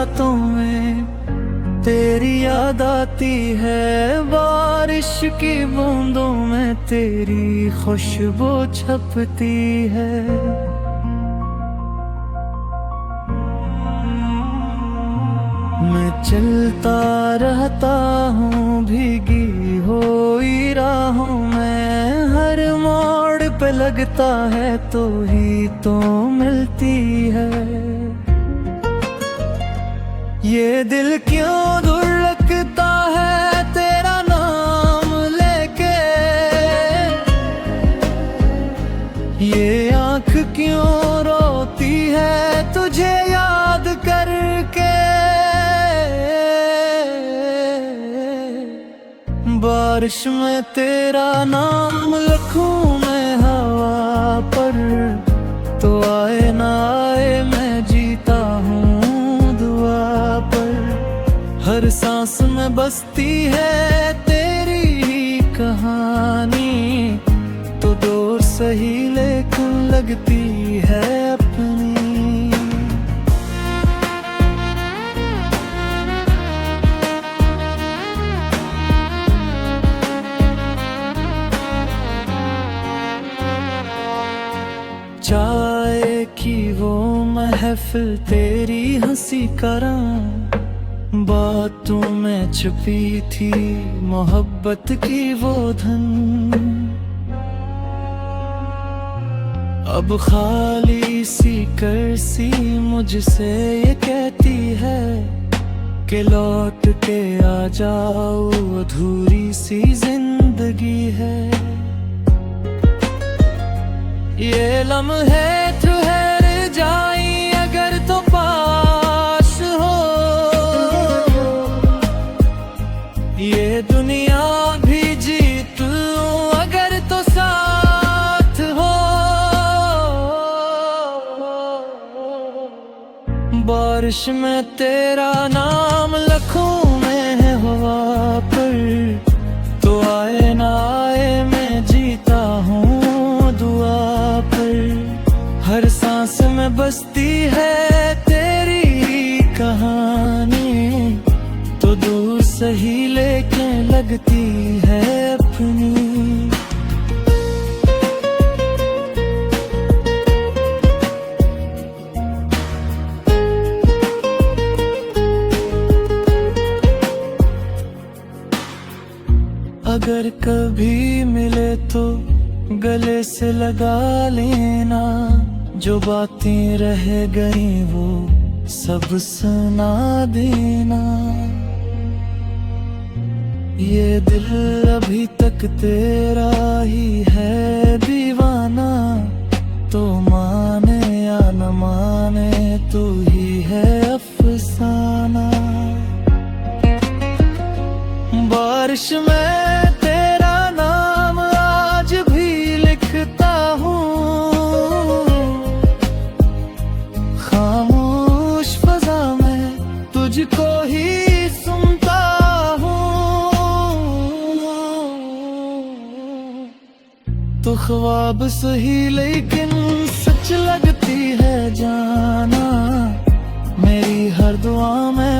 रातों में तेरी याद आती है, बारिश की बूंदों में तेरी खुशबू छपती है। मैं चलता रहता हूँ भीगी हुई राहों में, हर मोड़ पे लगता है तो ही तो मिलती है। ये दिल क्यों धड़कता है तेरा नाम लेके, ये आँख क्यों रोती है तुझे याद करके। बारिश में तेरा नाम लिखूं मैं हवा पर, तो आए ना आए मैं जीता हूँ दुआ पर। हर सांस में बसती है तेरी ही कहानी, तो दूर सही लेकिन लगती है अपनी। चाय की वो महफिल तेरी हंसी करां, बातों में छुपी थी मोहब्बत की वो धन। अब खाली सी करसी मुझसे ये कहती है कि लौट के आ जाओ, अधूरी सी जिंदगी है। ये लम्हे ठहर जाई अगर तो पास हो, ये दुनिया भी जीत लूं अगर तो साथ हो। बारिश में तेरा नाम लिखूं मैं हवा पर, तो आए ना आए मैं जीता हूँ दुआ पर। हर सांस में बसती है तेरी कहानी, तो दूर सही लेकिन लगती है अपनी। अगर कभी मिले तो गले से लगा लेना, जो बातें रह गई वो सब सुना देना। ये दिल अभी तक तेरा ही है दीवाना, तो माने या न माने तू ही है अफसाना। बारिश में तेरा नाम आज भी लिखता हूँ, खामोश फजा में तुझको ही सुनता हूँ। तो ख्वाब सही लेकिन सच लगती है जाना, मेरी हर दुआ में